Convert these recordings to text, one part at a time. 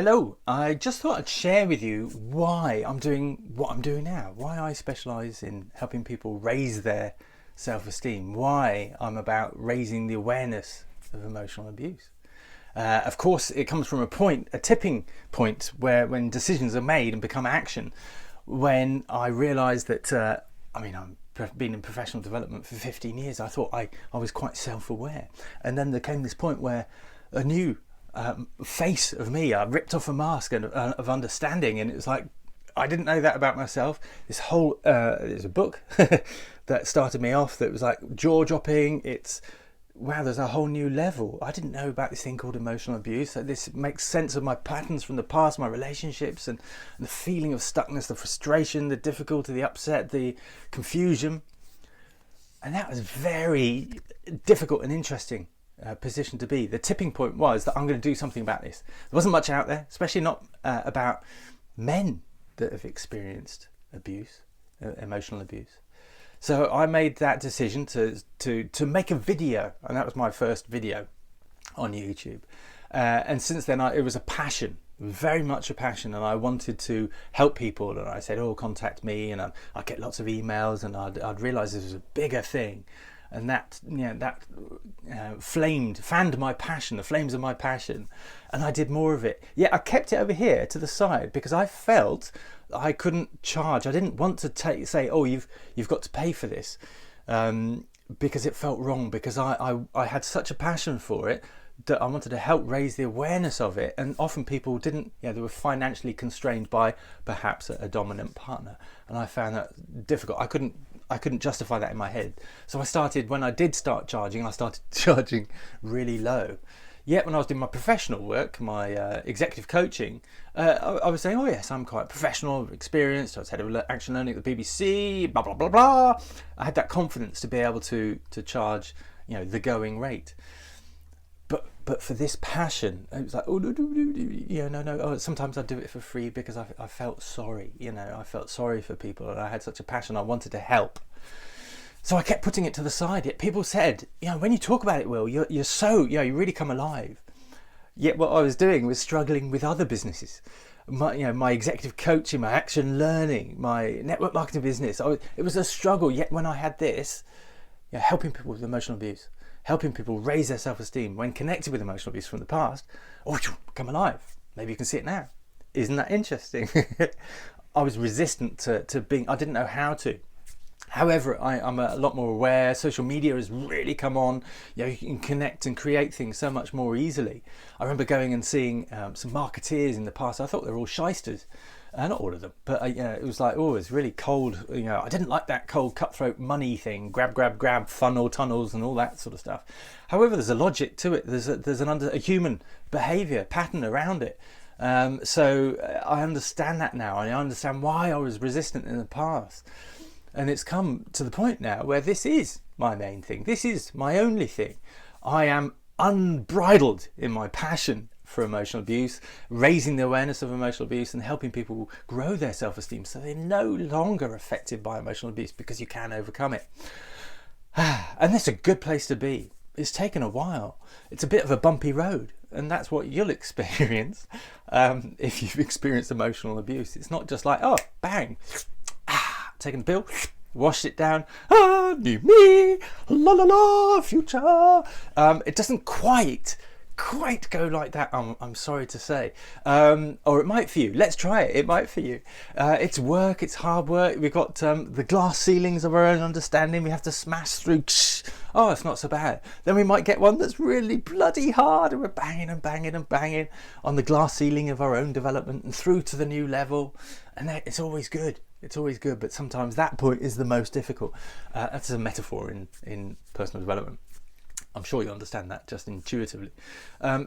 Hello, I just thought I'd share with you why I'm doing what I'm doing now, why I specialise in helping people raise their self-esteem, why I'm about raising the awareness of emotional abuse. Of course, it comes from a tipping point when decisions are made and become action, when I realised that, I've been in professional development for 15 years, I thought I was quite self-aware. And then there came this point where a new face of me, I ripped off a mask of understanding, and it was like I didn't know that about myself. This whole there's a book that started me off that was like jaw dropping. It's wow, there's a whole new level. I didn't know about this thing called emotional abuse. So this makes sense of my patterns from the past, my relationships, and the feeling of stuckness, the frustration, the difficulty, the upset, the confusion. And that was very difficult and interesting position to be. The tipping point was that I'm going to do something about this. There wasn't much out there, especially not about men that have experienced abuse, emotional abuse. So I made that decision to make a video, and that was my first video on YouTube. And since then, it was a passion, very much a passion, and I wanted to help people. And I said, "Oh, contact me," and I'd get lots of emails, and I'd realise this was a bigger thing. And that fanned my passion, the flames of my passion, and I did more of it. Yet I kept it over here to the side because I felt I couldn't charge. I didn't want to say, "Oh, you've got to pay for this," because it felt wrong. Because I had such a passion for it that I wanted to help raise the awareness of it. And often people didn't, they were financially constrained by perhaps a dominant partner, and I found that difficult. I couldn't justify that in my head. So when I did start charging, I started charging really low. Yet when I was doing my professional work, my executive coaching, I was saying, "Oh yes, I'm quite professional, experienced. I was head of action learning at the BBC, blah, blah, blah, blah." I had that confidence to be able to charge, the going rate. But for this passion, it was like, "Oh, no. Oh, sometimes I'd do it for free because I felt sorry. I felt sorry for people, and I had such a passion. I wanted to help. So I kept putting it to the side. Yet people said, "When you talk about it, Will, you're so, you really come alive." Yet what I was doing was struggling with other businesses. My executive coaching, my action learning, my network marketing business. It was a struggle. Yet when I had this, helping people with emotional abuse, helping people raise their self-esteem when connected with emotional abuse from the past, come alive. Maybe you can see it now. Isn't that interesting? I was resistant to being, I didn't know how to. However, I'm a lot more aware. Social media has really come on. You can connect and create things so much more easily. I remember going and seeing some marketeers in the past. I thought they were all shysters. Not all of them, but it was like, it's really cold. I didn't like that cold cutthroat money thing, grab, funnel tunnels and all that sort of stuff. However, there's a logic to it. There's a human behaviour pattern around it. So I understand that now, and I understand why I was resistant in the past. And it's come to the point now where this is my main thing. This is my only thing. I am unbridled in my passion for emotional abuse, raising the awareness of emotional abuse and helping people grow their self-esteem so they're no longer affected by emotional abuse, because you can overcome it. And that's a good place to be. It's taken a while. It's a bit of a bumpy road, and that's what you'll experience if you've experienced emotional abuse. It's not just like, oh, bang, taking the pill, washed it down, new me, la la la, future. It doesn't quite go like that, I'm sorry to say, or it might for you. Let's try it. It might for you. It's work, it's hard work. We've got the glass ceilings of our own understanding we have to smash through. Oh, it's not so bad. Then we might get one that's really bloody hard, and we're banging and banging and banging on the glass ceiling of our own development and through to the new level, and it's always good. It's always good, but sometimes that point is the most difficult. That's a metaphor in personal development. I'm sure you understand that just intuitively.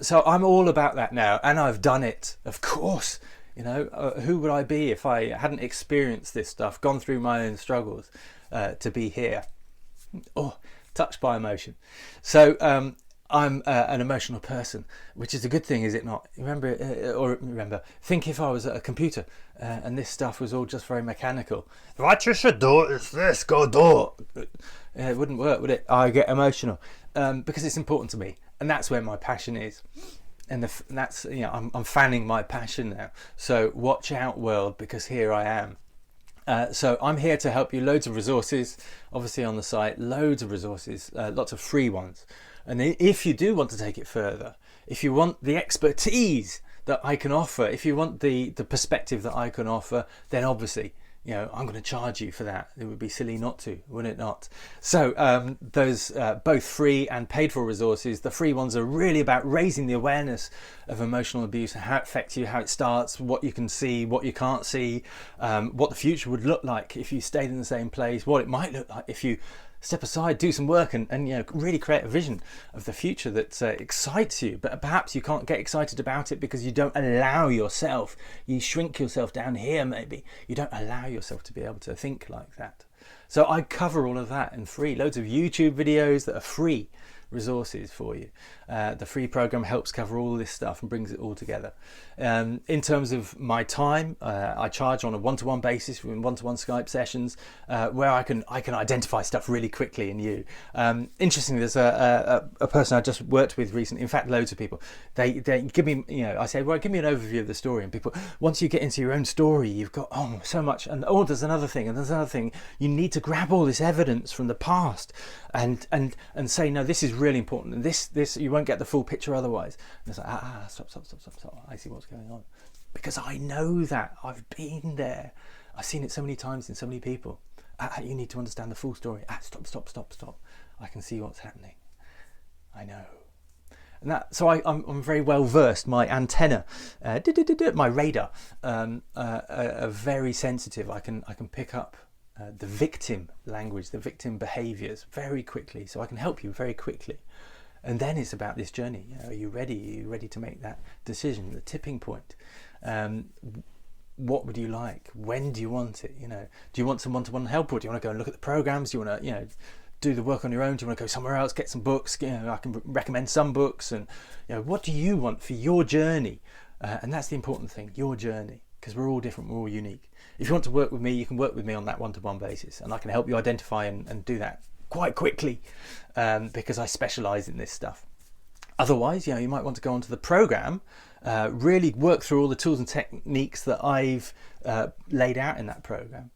So I'm all about that now, and I've done it. Of course, who would I be if I hadn't experienced this stuff, gone through my own struggles to be here? Touched by emotion. So I'm an emotional person, which is a good thing, is it not? Remember, think if I was at a computer and this stuff was all just very mechanical. What you should do is this, go do it. It wouldn't work, would it? I get emotional because it's important to me, and that's where my passion is. that's, you know, I'm fanning my passion now. So watch out, world, because here I am. So I'm here to help you. Loads of resources, obviously on the site, loads of resources, lots of free ones. And if you do want to take it further, if you want the expertise that I can offer, if you want the perspective that I can offer, then obviously, you know, I'm going to charge you for that. It would be silly not to, wouldn't it not? So those both free and paid for resources. The free ones are really about raising the awareness of emotional abuse, how it affects you, how it starts, what you can see, what you can't see, what the future would look like if you stayed in the same place, what it might look like if you step aside, do some work, and you know, really create a vision of the future that excites you. But perhaps you can't get excited about it because you don't allow yourself, you shrink yourself down here maybe, you don't allow yourself to be able to think like that. So I cover all of that in free, loads of YouTube videos that are free resources for you. The free program helps cover all this stuff and brings it all together. In terms of my time, I charge on a one-to-one basis in one-to-one Skype sessions where I can identify stuff really quickly in you. Interestingly, there's a person I just worked with recently, in fact loads of people, they give me, you know, I say, well, give me an overview of the story, and people, once you get into your own story, you've got so much, and there's another thing, and there's another thing. You need to grab all this evidence from the past and say, no, this is really important, and this you won't get the full picture otherwise. And it's like, stop, I see what's going on, because I know that I've been there, I've seen it so many times in so many people. You need to understand the full story. Stop, I can see what's happening, I know. And that, so I'm very well versed. My antenna, my radar, are very sensitive. I can pick up the victim language, the victim behaviors very quickly, so I can help you very quickly. And then it's about this journey. You know, are you ready to make that decision, the tipping point? What would you like? When do you want it? You know, do you want some one-to-one help, or do you want to go and look at the programs? Do you want to, you know, do the work on your own? Do you want to go somewhere else, get some books? You know, I can recommend some books. And you know, what do you want for your journey? And that's the important thing, your journey, because we're all different, we're all unique. If you want to work with me, you can work with me on that one-to-one basis, and I can help you identify and do that quite quickly, because I specialize in this stuff. Otherwise, you know, you might want to go onto the program, really work through all the tools and techniques that I've laid out in that program.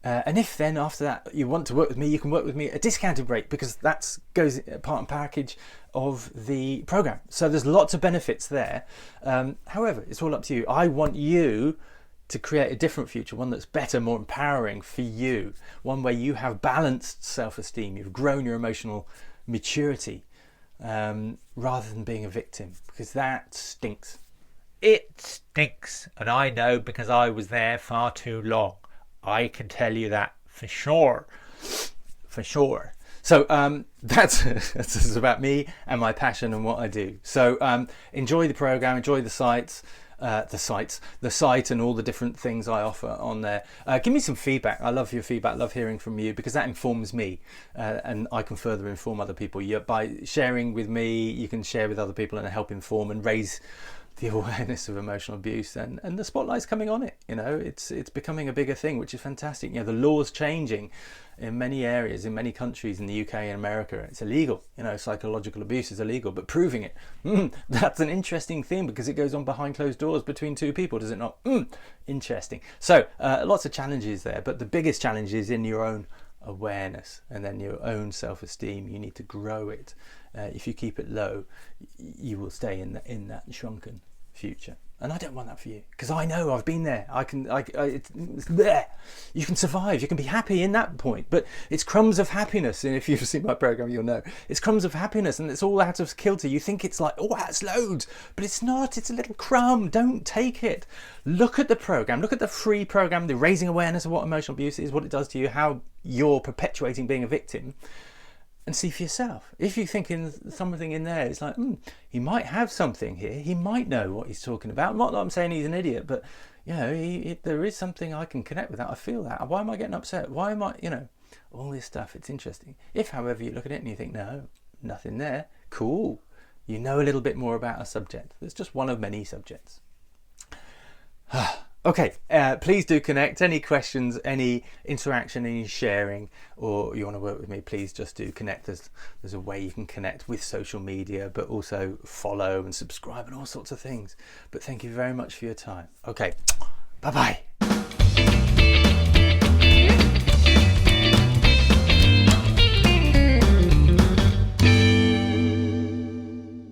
And if then after that you want to work with me, you can work with me at a discounted rate, because that goes part and package of the program. So there's lots of benefits there. However, it's all up to you. I want you to create a different future, one that's better, more empowering for you, one where you have balanced self-esteem, you've grown your emotional maturity, rather than being a victim, because that stinks. It stinks, and I know, because I was there far too long. I can tell you that for sure. For sure. So that's about me and my passion and what I do. So enjoy the program, enjoy the site and all the different things I offer on there. Give me some feedback. I love your feedback, love hearing from you, because that informs me, and I can further inform other people. By sharing with me, you can share with other people and help inform and raise the awareness of emotional abuse, and the spotlight's coming on it. You know, it's becoming a bigger thing, which is fantastic. You know, the law's changing in many areas, in many countries, in the UK and America. It's illegal. You know, psychological abuse is illegal, but proving it, that's an interesting thing, because it goes on behind closed doors between two people, does it not? Interesting. So lots of challenges there, but the biggest challenge is in your own awareness, and then your own self-esteem. You need to grow it. If you keep it low, you will stay in that shrunken future, and I don't want that for you, because I know I've been there. It's there. You can survive, you can be happy in that point, but it's crumbs of happiness. And if you've seen my program, you'll know it's crumbs of happiness, and it's all out of kilter. You think it's like, oh, that's loads, but it's not. It's a little crumb. Don't take it. Look at the program, look at the free program, the raising awareness of what emotional abuse is, what it does to you, how you're perpetuating being a victim, and see for yourself. If you think in something in there, it's like, he might have something here. He might know what he's talking about. Not that I'm saying he's an idiot, but you know, there is something I can connect with that. I feel that. Why am I getting upset? Why am I, you know, all this stuff. It's interesting. If, however, you look at it and you think, no, nothing there, cool. You know a little bit more about a subject. There's just one of many subjects. Okay, please do connect. Any questions, any interaction, any sharing, or you want to work with me, please just do connect. There's a way you can connect with social media, but also follow and subscribe and all sorts of things. But thank you very much for your time. Okay, bye-bye.